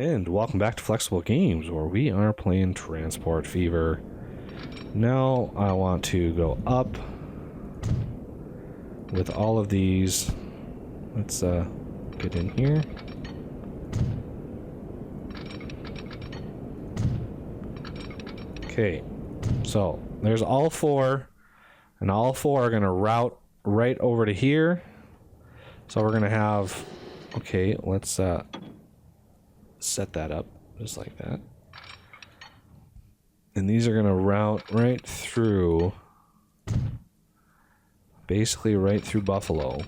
And welcome back to Flexible Games, where we are playing Transport Fever. Now I want to go up with all of these. Let's get in here. Okay, so there's all four, and all four are going to route right over to here. So we're going to have, okay, let's set that up just like that. And these are going to route right through, basically right through Buffalo.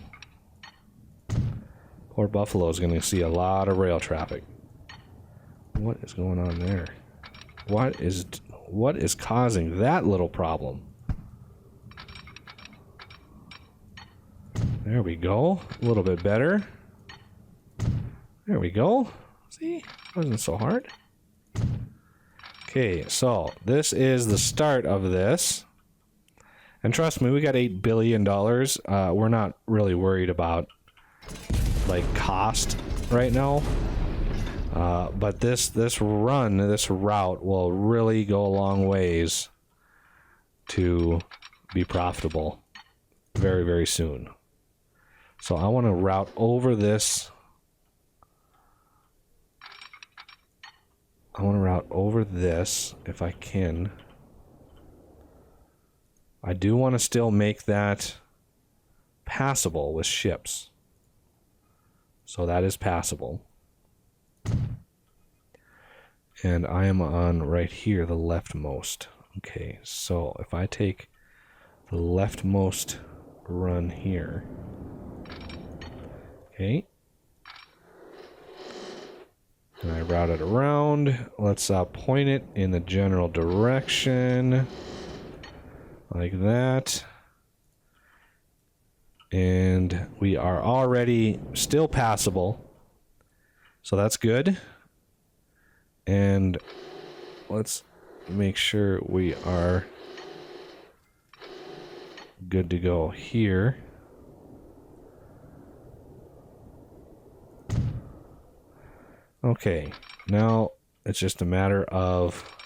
Poor Buffalo is going to see a lot of rail traffic. What is going on there? What is causing that little problem? There we go. A little bit better. There we go. See? Wasn't so hard. Okay, so this is the start of this. And trust me, we got $8 billion. We're not really worried about, like, cost right now. But this route will really go a long ways to be profitable very, very soon. So I want to route over this. I want to route over this if I can. I do want to still make that passable with ships. So that is passable. And I am on right here, the leftmost. Okay, so if I take the leftmost run here. Okay. And I route it around. Let's point it in the general direction. Like that. And we are already still passable. So that's good. And let's make sure we are good to go here. Okay, now it's just a matter of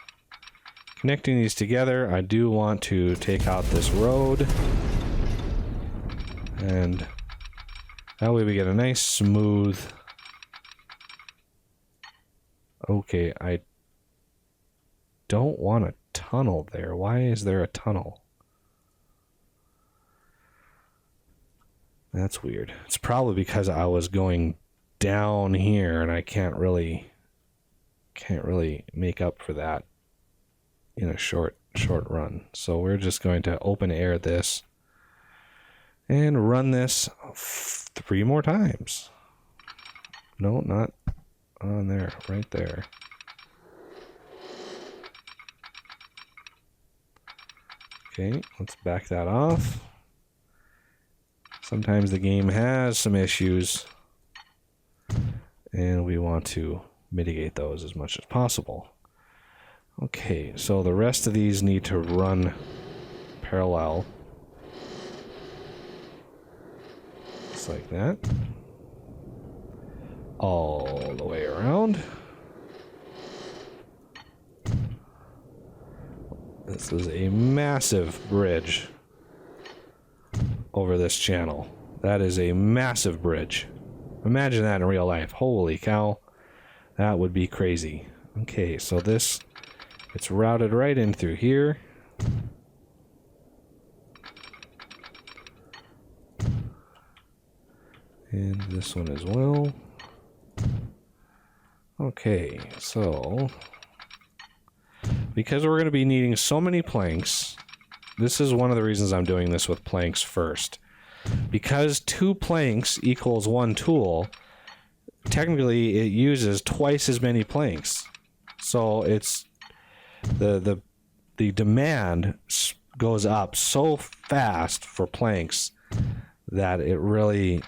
connecting these together. I do want to take out this road. And that way we get a nice smooth... Okay, I don't want a tunnel there. Why is there a tunnel? That's weird. It's probably because I was going down here and I can't really make up for that in a short run. So we're just going to open air this and run this 3 more times. No, not on there, right there. Okay, let's back that off. Sometimes the game has some issues, and we want to mitigate those as much as possible. Okay, so the rest of these need to run parallel. Just like that. All the way around. This is a massive bridge over this channel. That is a massive bridge. Imagine that in real life. Holy cow. That would be crazy. Okay, so this, it's routed right in through here. And this one as well. Okay, so because we're going to be needing so many planks, this is one of the reasons I'm doing this with planks first. Because 2 planks equals 1 tool, technically it uses twice as many planks. So it's the demand goes up so fast for planks that it really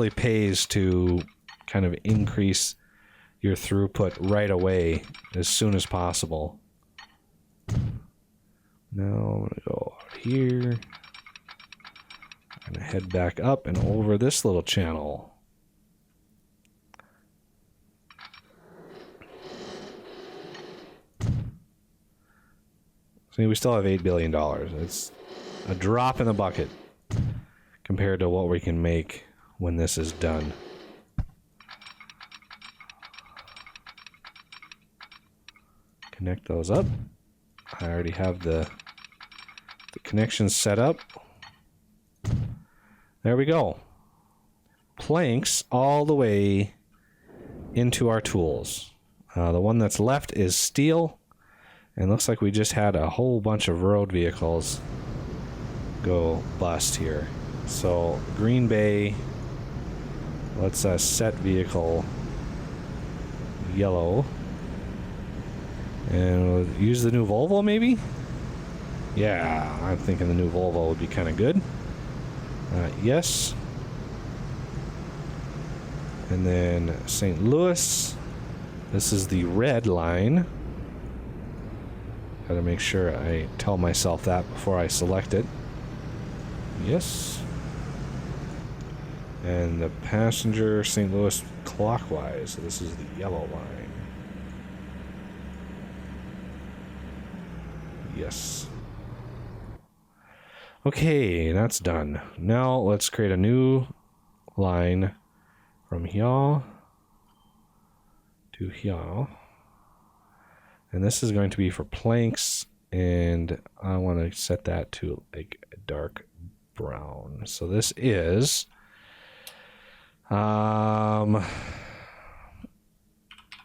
pays to kind of increase your throughput right away as soon as possible. Now I'm going to go out here. I'm going to head back up and over this little channel. See, we still have $8 billion. It's a drop in the bucket compared to what we can make when this is done. Connect those up. I already have the connections set up. There we go. Planks all the way into our tools. The one that's left is steel. And looks like we just had a whole bunch of road vehicles go bust here. So Green Bay, let's set vehicle yellow. And we'll use the new Volvo maybe? Yeah, I'm thinking the new Volvo would be kind of good. Yes. And then St. Louis. This is the red line. Gotta make sure I tell myself that before I select it. Yes. And the passenger St. Louis clockwise. So this is the yellow line. Yes. Okay, that's done. Now let's create a new line from here to here. And this is going to be for planks, and I want to set that to like a dark brown. So this is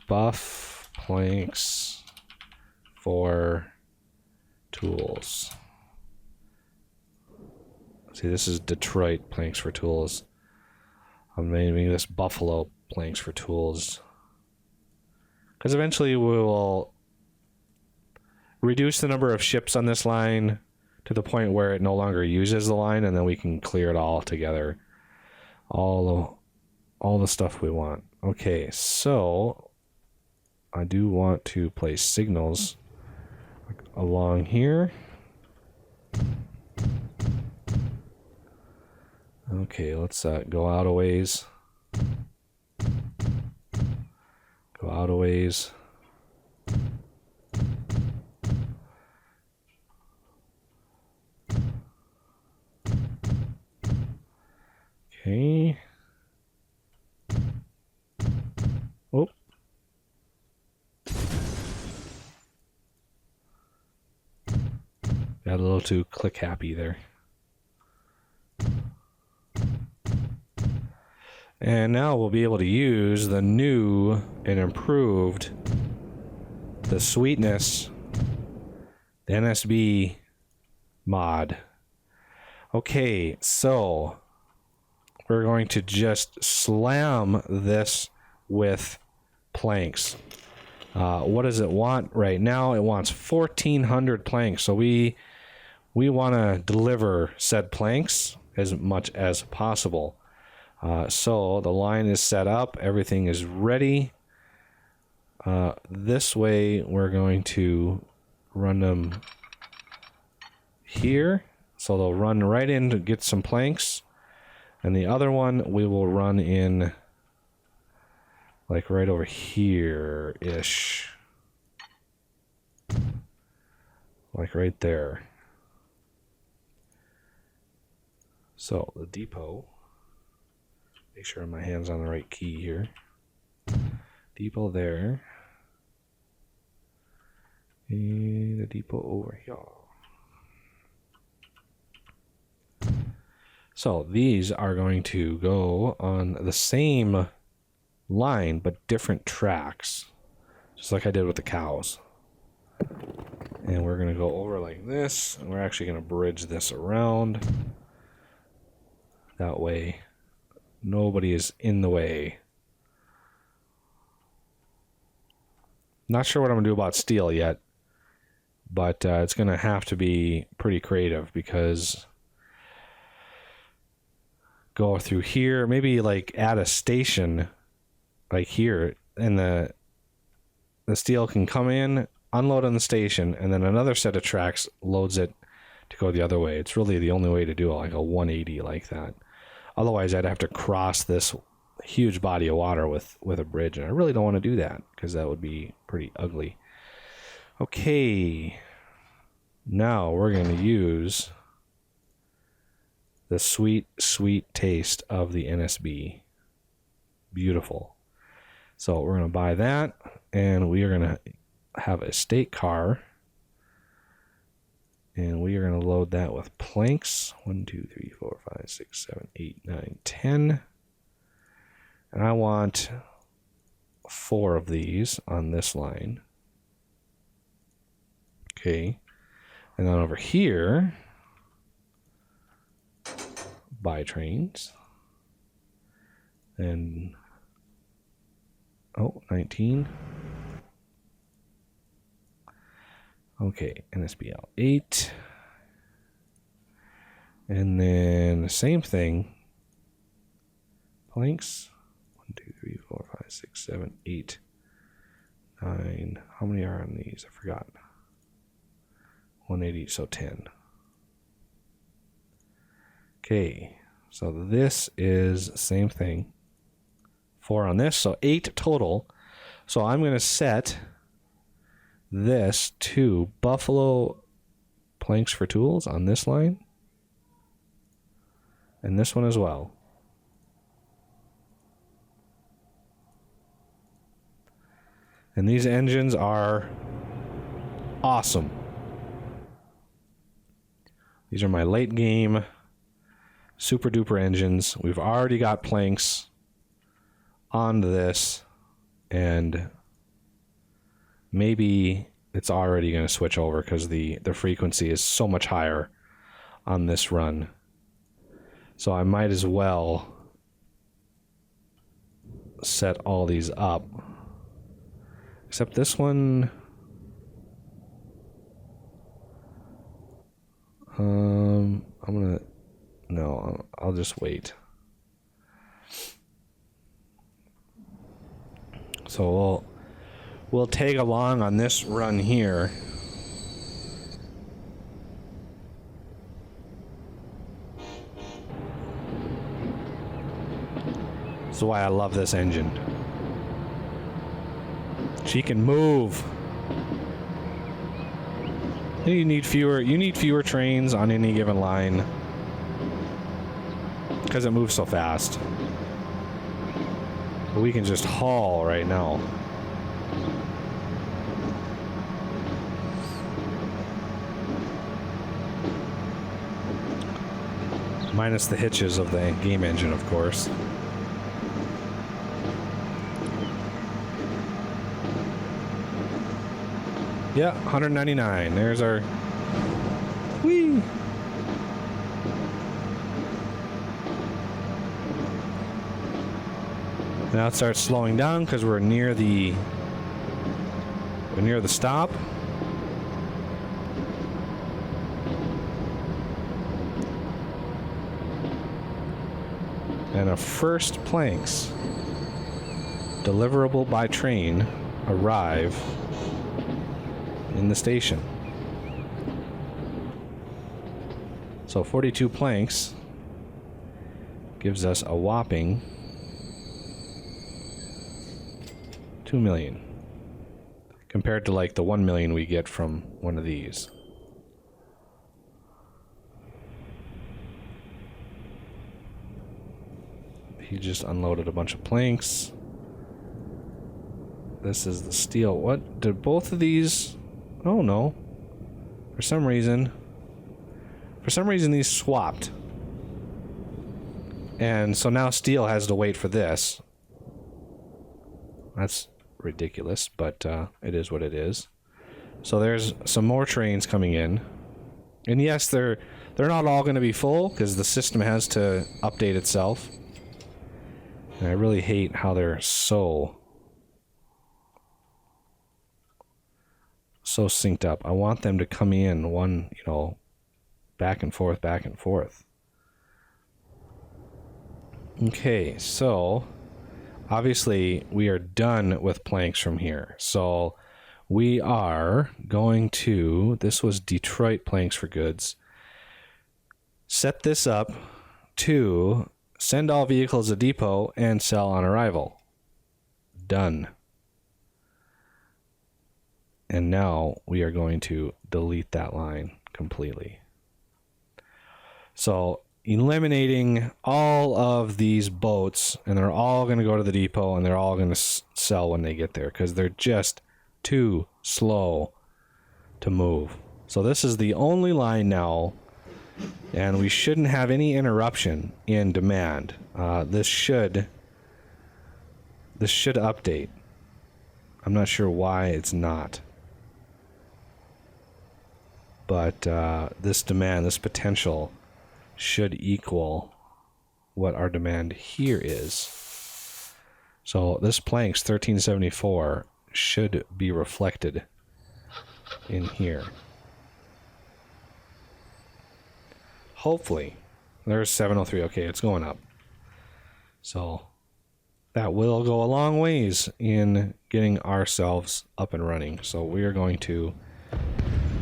buff planks for tools. See, this is Detroit planks for tools. I'm naming this Buffalo planks for tools. Because eventually we will reduce the number of ships on this line to the point where it no longer uses the line, and then we can clear it all together. All the stuff we want. Okay, so I do want to place signals along here. Okay, let's go out a ways. Go out a ways. Okay. Oh. Got a little too click happy there. And now we'll be able to use the new and improved, the sweetness, the NSB mod. Okay, so we're going to just slam this with planks. What does it want right now? It wants 1,400 planks. So we want to deliver said planks as much as possible. So the line is set up. Everything is ready. This way we're going to run them here. So they'll run right in to get some planks. And the other one we will run in like right over here-ish. Like right there. So the depot. Make sure my hand's on the right key here. Depot there. And the depot over here. So these are going to go on the same line, but different tracks. Just like I did with the cows. And we're going to go over like this. And we're actually going to bridge this around. That way nobody is in the way. Not sure what I'm going to do about steel yet. But it's going to have to be pretty creative because go through here, maybe like add a station like here, and the steel can come in, unload on the station, and then another set of tracks loads it to go the other way. It's really the only way to do it, like a 180 like that. Otherwise, I'd have to cross this huge body of water with a bridge, and I really don't want to do that because that would be pretty ugly. Okay. Now we're going to use the sweet, sweet taste of the NSB. Beautiful. So we're going to buy that, and we are going to have a state car, and we are going to load that with planks. 1, 2, 3, 4, 5, 6, 7, 8, 9, 10. And I want 4 of these on this line. Okay. And then over here, buy trains. And, 19. Okay, NSBL 8. And then the same thing. Planks. 1, 2, 3, 4, 5, 6, 7, 8, 9. How many are on these? I forgot. 180, so 10. Okay, so this is the same thing. 4 on this, so 8 total. So I'm going to set this to Buffalo planks for tools on this line. And this one as well. And these engines are awesome. These are my late game super duper engines. We've already got planks onto this, and maybe it's already going to switch over because the frequency is so much higher on this run. So I might as well set all these up. Except this one, I'll just wait. So we'll tag along on this run here. That's why I love this engine. She can move. You need fewer trains on any given line because it moves so fast. But we can just haul right now. Minus the hitches of the game engine, of course. Yeah, 199. There's our... Whee! Now it starts slowing down because we're near the stop. And our first planks, deliverable by train, arrive in the station. So 42 planks gives us a whopping 2 million compared to like the 1 million we get from one of these. He just unloaded a bunch of planks. This is the steel. What? Did both of these... Oh, no. For some reason these swapped. And so now steel has to wait for this. That's ridiculous, but it is what it is. So there's some more trains coming in. And yes, they're not all going to be full because the system has to update itself. And I really hate how they're so synced up. I want them to come in one, back and forth, back and forth. Okay, so obviously we are done with planks from here. So we are going to, this was Detroit Planks for Goods, set this up to send all vehicles to depot and sell on arrival. Done. And now we are going to delete that line completely. So eliminating all of these boats, and they're all going to go to the depot, and they're all going to sell when they get there because they're just too slow to move. So this is the only line now, and we shouldn't have any interruption in demand. This should update. I'm not sure why it's not. But this demand, this potential, should equal what our demand here is. So this plank's 1374 should be reflected in here. Hopefully. There's 703. Okay, it's going up. So that will go a long ways in getting ourselves up and running. So we are going to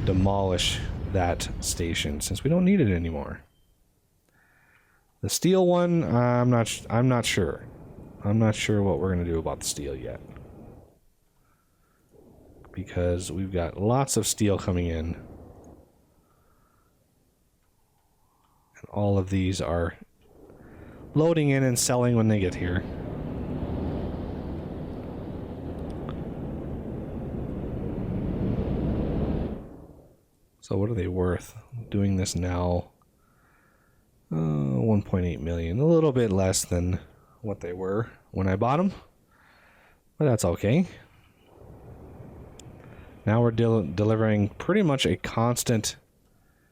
demolish that station since we don't need it anymore. The steel one, I'm not sure. I'm not sure what we're going to do about the steel yet. Because we've got lots of steel coming in. And all of these are loading in and selling when they get here. So what are they worth? Doing this now, 1.8 million, a little bit less than what they were when I bought them, but that's okay. Now we're delivering pretty much a constant,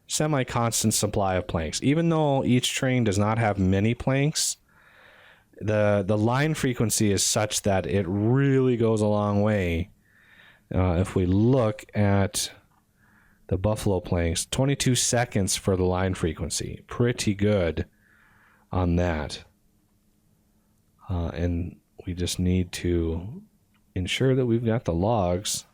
semi-constant supply of planks. Even though each train does not have many planks, the line frequency is such that it really goes a long way. If we look at the Buffalo planks, 22 seconds for the line frequency. Pretty good on that. And we just need to ensure that we've got the logs,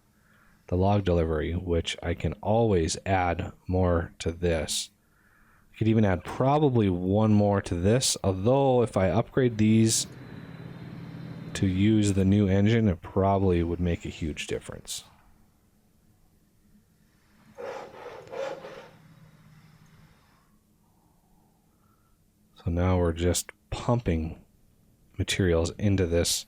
the log delivery, which I can always add more to this. I could even add probably one more to this, although if I upgrade these to use the new engine, it probably would make a huge difference. So now we're just pumping materials into this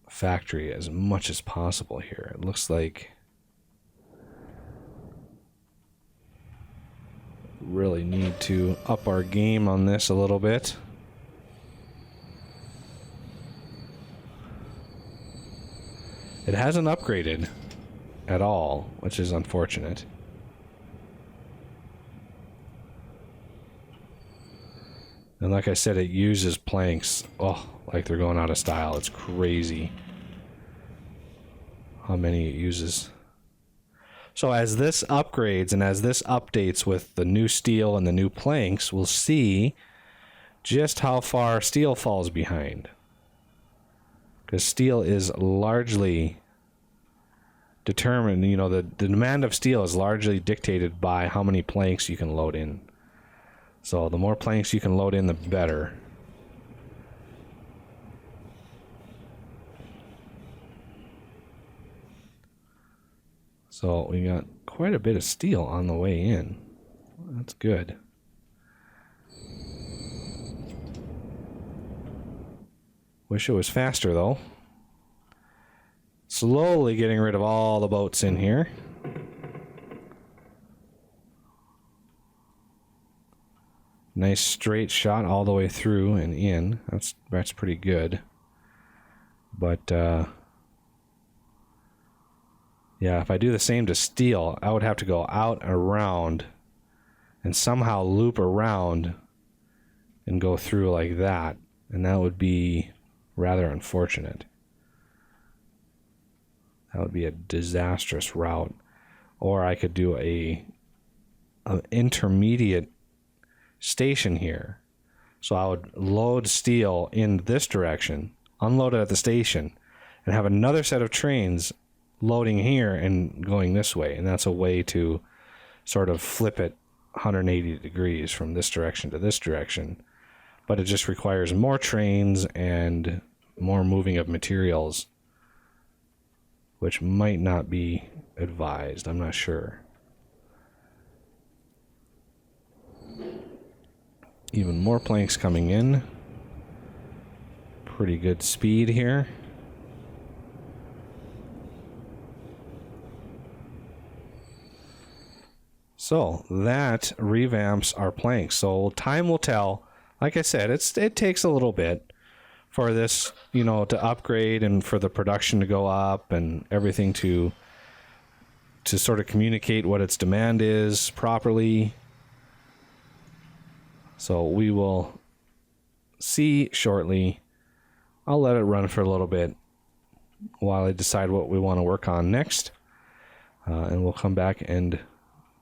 factory as much as possible here. It looks like we really need to up our game on this a little bit. It hasn't upgraded at all, which is unfortunate. And like I said, it uses planks, like they're going out of style. It's crazy how many it uses. So as this upgrades and as this updates with the new steel and the new planks, we'll see just how far steel falls behind. Because steel is largely determined, the demand of steel is largely dictated by how many planks you can load in. So the more planks you can load in, the better. So we got quite a bit of steel on the way in. That's good. Wish it was faster though. Slowly getting rid of all the boats in here. Nice straight shot all the way through and in. That's pretty good. But yeah, if I do the same to steel, I would have to go out and around and somehow loop around and go through like that, and that would be rather unfortunate. That would be a disastrous route. Or I could do an intermediate station here. So I would load steel in this direction, unload it at the station, and have another set of trains loading here and going this way. And that's a way to sort of flip it 180 degrees from this direction to this direction. But it just requires more trains and more moving of materials which might not be advised. I'm not sure. Even more planks coming in. Pretty good speed here. So that revamps our planks. So time will tell. Like I said, it takes a little bit for this, you know, to upgrade and for the production to go up and everything to sort of communicate what its demand is properly. So we will see shortly. I'll let it run for a little bit while I decide what we want to work on next. And we'll come back and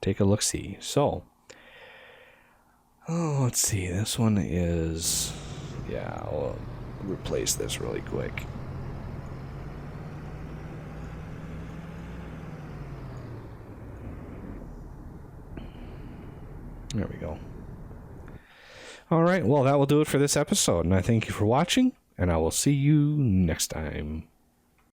take a look-see. So, let's see. This one is... Yeah, I'll replace this really quick. There we go. All right, well, that will do it for this episode, and I thank you for watching, and I will see you next time.